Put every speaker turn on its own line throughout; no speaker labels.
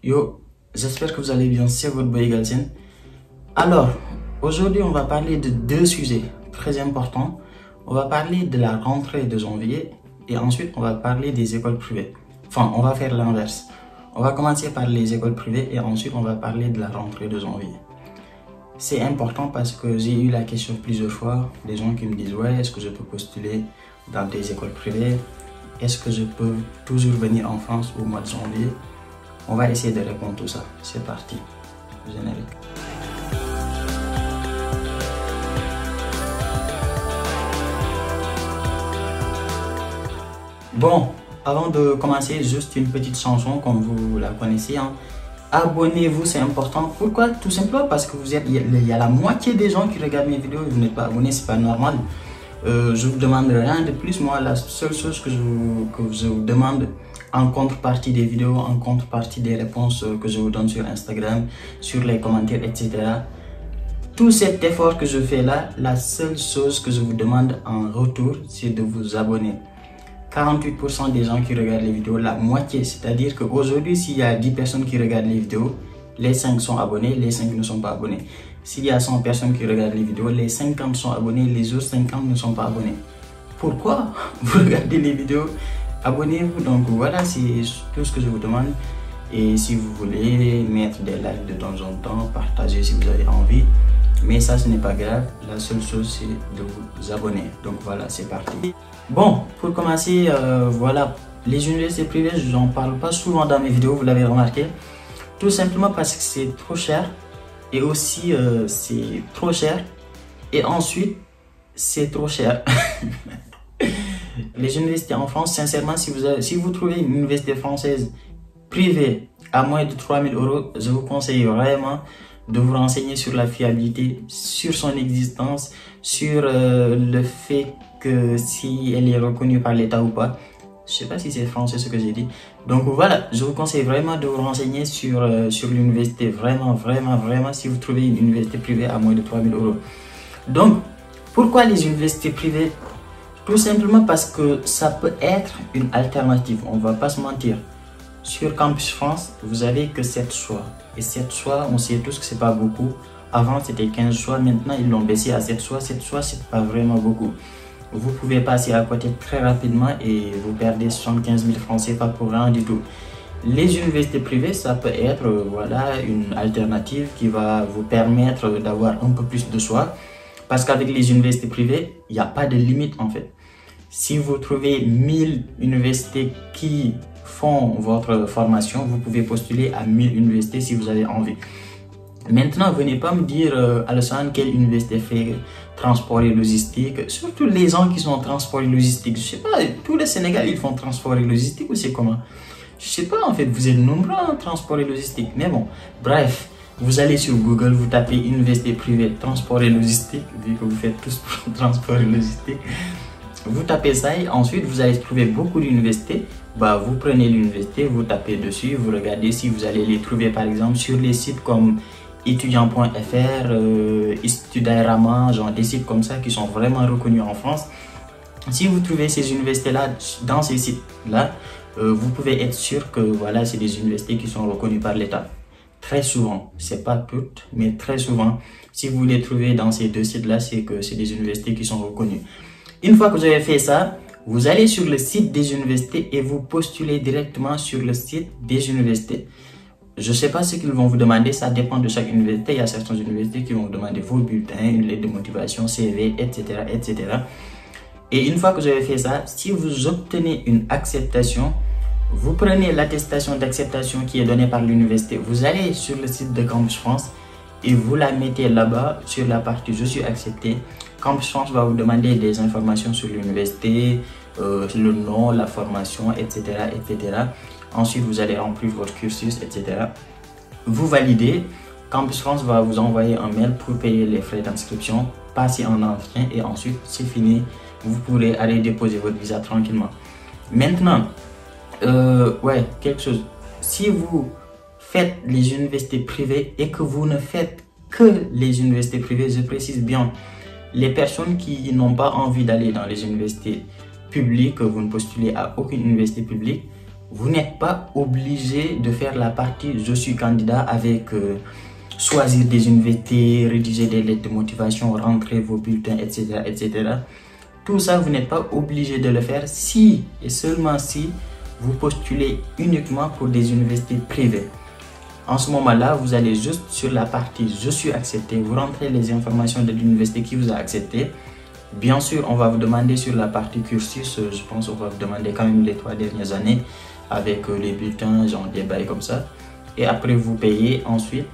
Yo, j'espère que vous allez bien, c'est votre boy Galsen. Alors, aujourd'hui on va parler de deux sujets très importants. On va parler de la rentrée de janvier et ensuite on va parler des écoles privées. Enfin, on va faire l'inverse. On va commencer par les écoles privées et ensuite on va parler de la rentrée de janvier. C'est important parce que j'ai eu la question plusieurs fois, des gens qui me disent ouais, est-ce que je peux postuler dans des écoles privées? Est-ce que je peux toujours venir en France au mois de janvier? On va essayer de répondre tout ça. C'est parti. Générique. Bon, avant de commencer, juste une petite chanson comme vous la connaissez. Hein. Abonnez-vous, c'est important. Pourquoi? Tout simplement parce que il y a la moitié des gens qui regardent mes vidéos et vous n'êtes pas abonnés, c'est pas normal. Je vous demande rien de plus. Moi, la seule chose que je vous demande en contrepartie des vidéos, en contrepartie des réponses que je vous donne sur Instagram, sur les commentaires, etc. Tout cet effort que je fais là, la seule chose que je vous demande en retour, c'est de vous abonner. 48% des gens qui regardent les vidéos, la moitié, c'est-à-dire qu'aujourd'hui, s'il y a 10 personnes qui regardent les vidéos, les 5 sont abonnés, les 5 ne sont pas abonnés. S'il y a 100 personnes qui regardent les vidéos, les 50 sont abonnés, les autres 50 ne sont pas abonnés. Pourquoi vous regardez les vidéos? Abonnez-vous. Donc voilà, c'est tout ce que je vous demande. Et si vous voulez mettre des likes de temps en temps, partagez si vous avez envie. Mais ça, ce n'est pas grave. La seule chose, c'est de vous abonner. Donc voilà, c'est parti. Bon, pour commencer, voilà, les universités privées, je n'en parle pas souvent dans mes vidéos, vous l'avez remarqué. Tout simplement parce que c'est trop cher. Et aussi, c'est trop cher. Et ensuite, c'est trop cher. Les universités en France, sincèrement, si vous trouvez une université française privée à moins de 3 000 €, je vous conseille vraiment de vous renseigner sur la fiabilité, sur son existence, sur le fait que si elle est reconnue par l'État ou pas. Je sais pas si c'est français ce que j'ai dit. Donc voilà, je vous conseille vraiment de vous renseigner sur l'université. Vraiment, si vous trouvez une université privée à moins de 3 000 €. Donc, pourquoi les universités privées? Tout simplement parce que ça peut être une alternative, on va pas se mentir. Sur Campus France, vous avez que 7 choix. Et 7 choix, on sait tous que c'est pas beaucoup. Avant, c'était 15 choix, maintenant ils l'ont baissé à 7 choix. 7 choix, c'est pas vraiment beaucoup. Vous pouvez passer à côté très rapidement et vous perdez 75 000 francs CFA pour rien du tout. Les universités privées, ça peut être voilà, une alternative qui va vous permettre d'avoir un peu plus de choix. Parce qu'avec les universités privées, il n'y a pas de limite en fait. Si vous trouvez 1000 universités qui font votre formation, vous pouvez postuler à 1000 universités si vous avez envie. Maintenant, venez pas me dire, Alassane, quelle université fait transport et logistique? Surtout les gens qui sont en transport et logistique. Je sais pas, tous les Sénégalais ils font transport et logistique ou c'est comment? Je sais pas, en fait, vous êtes nombreux en transport et logistique. Mais bon, bref, vous allez sur Google, vous tapez université privée, transport et logistique, vu que vous faites tous transport et logistique. Vous tapez ça et ensuite vous allez trouver beaucoup d'universités. Bah, vous prenez l'université, vous tapez dessus, vous regardez si vous allez les trouver par exemple sur les sites comme étudiant.fr, Studairama, genre des sites comme ça qui sont vraiment reconnus en France. Si vous trouvez ces universités-là dans ces sites-là, vous pouvez être sûr que voilà, c'est des universités qui sont reconnues par l'État. Très souvent, c'est pas toutes, mais très souvent, si vous les trouvez dans ces deux sites-là, c'est que c'est des universités qui sont reconnues. Une fois que vous avez fait ça, vous allez sur le site des universités et vous postulez directement sur le site des universités. Je ne sais pas ce qu'ils vont vous demander, ça dépend de chaque université. Il y a certaines universités qui vont vous demander vos bulletins, une lettre de motivation, CV, etc., etc. Et une fois que vous avez fait ça, si vous obtenez une acceptation, vous prenez l'attestation d'acceptation qui est donnée par l'université. Vous allez sur le site de Campus France et vous la mettez là-bas sur la partie « Je suis accepté ». Campus France va vous demander des informations sur l'université, le nom, la formation, etc., etc. Ensuite, vous allez remplir votre cursus, etc. Vous validez. Campus France va vous envoyer un mail pour payer les frais d'inscription, passer en entretien et ensuite, c'est fini. Vous pourrez aller déposer votre visa tranquillement. Maintenant, quelque chose. Si vous faites les universités privées et que vous ne faites que les universités privées, je précise bien, les personnes qui n'ont pas envie d'aller dans les universités publiques, vous ne postulez à aucune université publique, vous n'êtes pas obligé de faire la partie je suis candidat avec choisir des universités, rédiger des lettres de motivation, rentrer vos bulletins, etc., etc. Tout ça, vous n'êtes pas obligé de le faire si et seulement si vous postulez uniquement pour des universités privées. En ce moment-là, vous allez juste sur la partie je suis accepté, vous rentrez les informations de l'université qui vous a accepté. Bien sûr, on va vous demander sur la partie cursus, je pense qu'on va vous demander quand même les 3 dernières années avec les bulletins, genre des bails comme ça. Et après, vous payez, ensuite,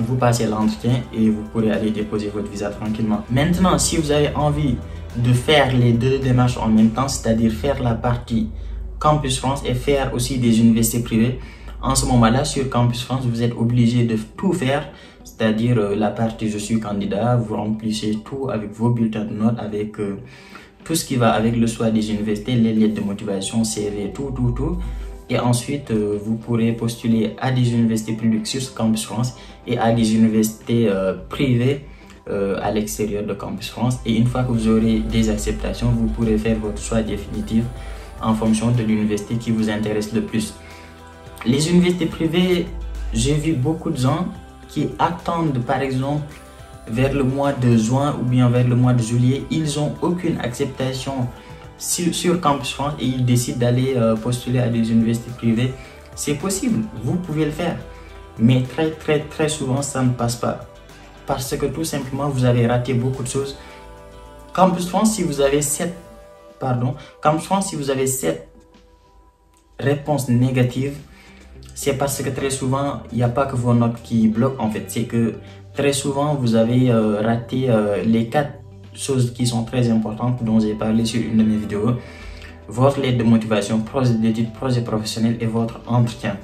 vous passez l'entretien et vous pourrez aller déposer votre visa tranquillement. Maintenant, si vous avez envie de faire les deux démarches en même temps, c'est-à-dire faire la partie Campus France et faire aussi des universités privées, en ce moment-là, sur Campus France, vous êtes obligé de tout faire, c'est-à-dire la partie je suis candidat, vous remplissez tout avec vos bulletins de notes, avec tout ce qui va avec le choix des universités, les lettres de motivation, CV, tout. Et ensuite, vous pourrez postuler à des universités publiques sur Campus France et à des universités privées à l'extérieur de Campus France. Et une fois que vous aurez des acceptations, vous pourrez faire votre choix définitif en fonction de l'université qui vous intéresse le plus. Les universités privées, j'ai vu beaucoup de gens qui attendent par exemple vers le mois de juin ou bien vers le mois de juillet, ils n'ont aucune acceptation sur Campus France et ils décident d'aller postuler à des universités privées. C'est possible, vous pouvez le faire, mais très souvent ça ne passe pas parce que tout simplement vous avez raté beaucoup de choses. Campus France, si vous avez 7 réponses négatives, c'est parce que très souvent, il n'y a pas que vos notes qui bloquent en fait. C'est que très souvent, vous avez raté les 4 choses qui sont très importantes dont j'ai parlé sur une de mes vidéos. Votre lettre de motivation, projet d'études, projet professionnel et votre entretien.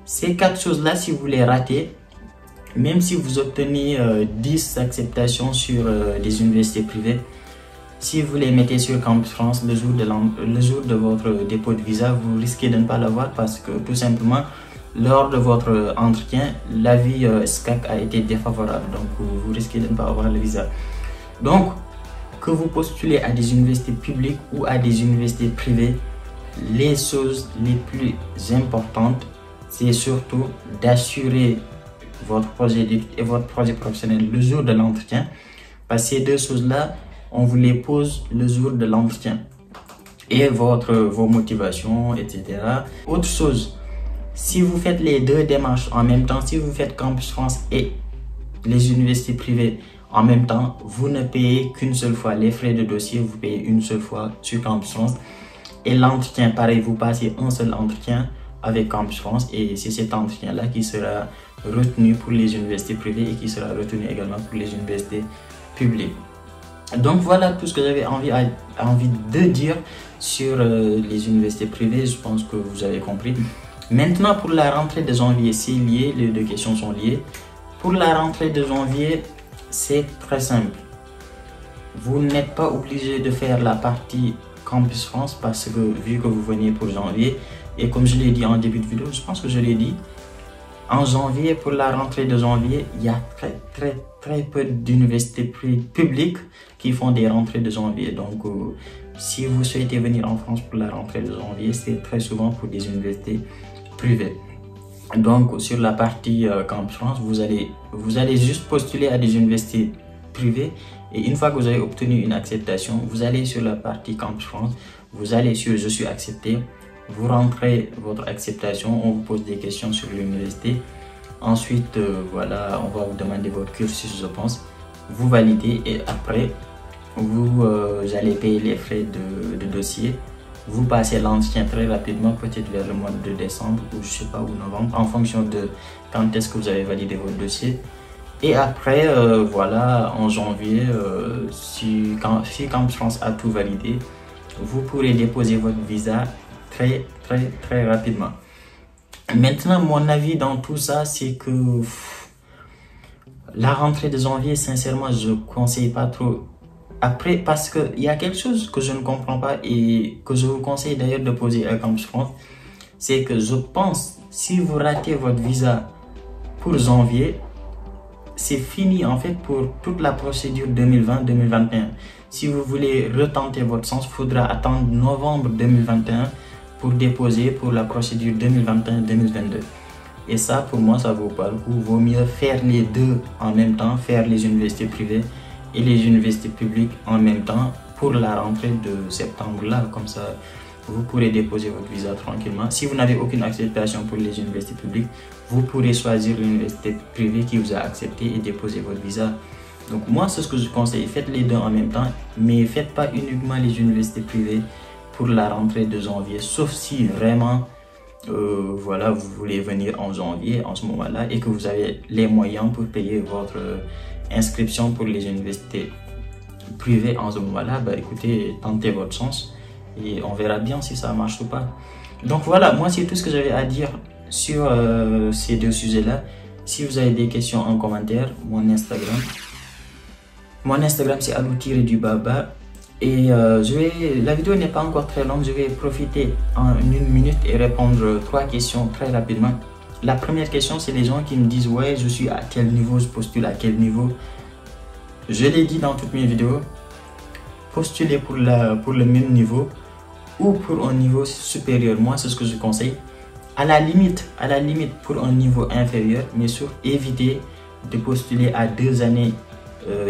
Ces 4 choses-là, si vous les ratez, même si vous obtenez 10 acceptations sur des universités privées, si vous les mettez sur Campus France le jour de votre dépôt de visa, vous risquez de ne pas l'avoir parce que tout simplement, lors de votre entretien, l'avis SCAC a été défavorable. Donc, vous risquez de ne pas avoir le visa. Donc, que vous postulez à des universités publiques ou à des universités privées, les choses les plus importantes, c'est surtout d'assurer votre projet d'études et votre projet professionnel le jour de l'entretien. Parce que ces deux choses-là, on vous les pose le jour de l'entretien. Et vos motivations, etc. Autre chose, si vous faites les deux démarches en même temps, si vous faites Campus France et les universités privées en même temps, vous ne payez qu'une seule fois. Les frais de dossier, vous payez une seule fois sur Campus France. Et l'entretien, pareil, vous passez un seul entretien avec Campus France. Et c'est cet entretien-là qui sera retenu pour les universités privées et qui sera retenu également pour les universités publiques. Donc voilà tout ce que j'avais envie de dire sur les universités privées. Je pense que vous avez compris. Maintenant, pour la rentrée de janvier, c'est lié, les deux questions sont liées. Pour la rentrée de janvier, c'est très simple. Vous n'êtes pas obligé de faire la partie Campus France parce que vu que vous venez pour janvier, et comme je l'ai dit en début de vidéo, je pense que je l'ai dit, en janvier, pour la rentrée de janvier, il y a très peu d'universités publiques qui font des rentrées de janvier. Donc, si vous souhaitez venir en France pour la rentrée de janvier, c'est très souvent pour des universités privées. Donc, sur la partie Campus France, vous allez juste postuler à des universités privées. Et une fois que vous avez obtenu une acceptation, vous allez sur la partie Campus France, vous allez sur je suis accepté. Vous rentrez votre acceptation, on vous pose des questions sur l'université. Ensuite, voilà, on va vous demander votre cursus, je pense. Vous validez et après, vous allez payer les frais de dossier. Vous passez l'entretien très rapidement, peut-être vers le mois de décembre ou je sais pas, ou novembre, en fonction de quand est-ce que vous avez validé votre dossier. Et après, voilà, en janvier, si Campus France a tout validé, vous pourrez déposer votre visa très rapidement. Maintenant, mon avis dans tout ça, c'est que la rentrée de janvier, sincèrement, je ne conseille pas trop. Après, parce qu'il y a quelque chose que je ne comprends pas et que je vous conseille d'ailleurs de poser à Campus France, c'est que je pense, si vous ratez votre visa pour janvier, c'est fini en fait pour toute la procédure 2020-2021. Si vous voulez retenter votre chance, il faudra attendre novembre 2021 pour déposer pour la procédure 2021-2022. Et ça, pour moi, ça vaut pas le coup. Vaut mieux faire les deux en même temps, faire les universités privées et les universités publiques en même temps pour la rentrée de septembre là. Comme ça, vous pourrez déposer votre visa tranquillement. Si vous n'avez aucune acceptation pour les universités publiques, vous pourrez choisir l'université privée qui vous a accepté et déposer votre visa. Donc moi, c'est ce que je conseille. Faites les deux en même temps, mais faites pas uniquement les universités privées pour la rentrée de janvier, sauf si vraiment voilà, vous voulez venir en janvier en ce moment-là et que vous avez les moyens pour payer votre inscription pour les universités privées en ce moment-là. Bah écoutez, tentez votre chance et on verra bien si ça marche ou pas. Donc voilà, moi c'est tout ce que j'avais à dire sur ces deux sujets-là. Si vous avez des questions en commentaire, mon Instagram c'est alou-du-baba. Et la vidéo n'est pas encore très longue, je vais profiter en 1 minute et répondre 3 questions très rapidement. La première question, c'est les gens qui me disent ouais, je suis à quel niveau, je postule à quel niveau. Je l'ai dit dans toutes mes vidéos, postulez pour le même niveau ou pour un niveau supérieur. Moi, c'est ce que je conseille. À la limite pour un niveau inférieur, mais surtout évitez de postuler à 2 années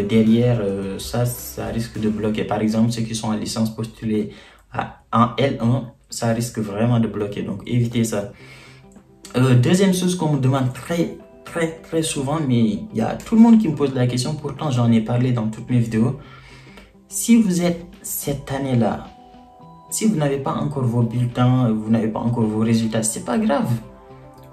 derrière, ça risque de bloquer. Par exemple, ceux qui sont en licence postulés en L1, ça risque vraiment de bloquer. Donc, évitez ça. Deuxième chose qu'on me demande très souvent, mais il y a tout le monde qui me pose la question, pourtant j'en ai parlé dans toutes mes vidéos. Si vous êtes cette année-là, si vous n'avez pas encore vos bulletins, vous n'avez pas encore vos résultats, c'est pas grave.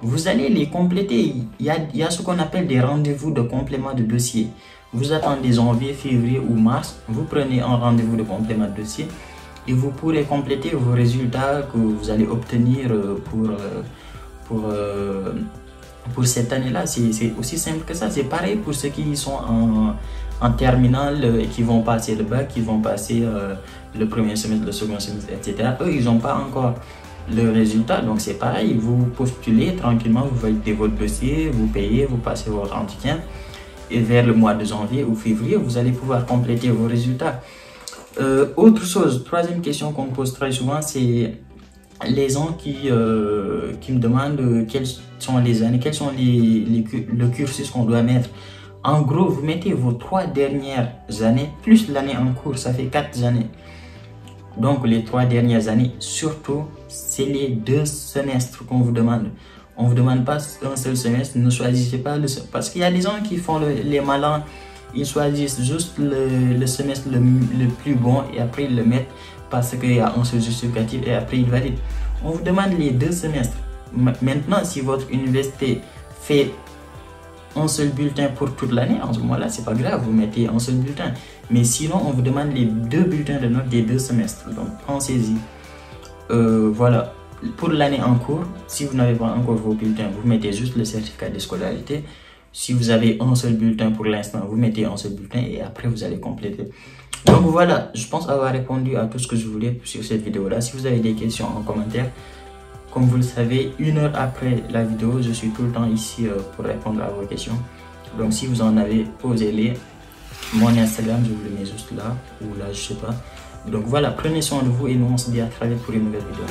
Vous allez les compléter. Il y a ce qu'on appelle des rendez-vous de complément de dossier. Vous attendez janvier, février ou mars, vous prenez un rendez-vous de complément de dossier et vous pourrez compléter vos résultats que vous allez obtenir pour cette année-là. C'est aussi simple que ça. C'est pareil pour ceux qui sont en terminale et qui vont passer le bac, qui vont passer le premier semestre, le second semestre, etc. Eux, ils n'ont pas encore le résultat, donc c'est pareil. Vous postulez tranquillement, vous validez votre dossier, vous payez, vous passez votre entretien. Et vers le mois de janvier ou février, vous allez pouvoir compléter vos résultats. Autre chose, troisième question qu'on me pose très souvent, c'est les gens qui me demandent quelles sont les années, quels sont le cursus qu'on doit mettre. En gros, vous mettez vos 3 dernières années plus l'année en cours, ça fait 4 années. Donc les 3 dernières années, surtout, c'est les 2 semestres qu'on vous demande. On ne vous demande pas un seul semestre, ne choisissez pas le semestre. Parce qu'il y a des gens qui font les malins, ils choisissent juste le semestre le plus bon et après ils le mettent parce qu'il y a un seul justificatif et après ils valident. On vous demande les 2 semestres. Maintenant, si votre université fait un seul bulletin pour toute l'année, en ce moment-là, c'est pas grave, vous mettez un seul bulletin. Mais sinon, on vous demande les 2 bulletins de notes des 2 semestres. Donc, pensez-y. Voilà. Pour l'année en cours, si vous n'avez pas encore vos bulletins, vous mettez juste le certificat de scolarité. Si vous avez un seul bulletin pour l'instant, vous mettez un seul bulletin et après vous allez compléter. Donc voilà, je pense avoir répondu à tout ce que je voulais sur cette vidéo-là. Si vous avez des questions en commentaire, comme vous le savez, 1 heure après la vidéo, je suis tout le temps ici pour répondre à vos questions. Donc si vous en avez, posez-les. Mon Instagram, je vous le mets juste là ou là, je sais pas. Donc voilà, prenez soin de vous et nous on se dit à très vite pour une nouvelle vidéo.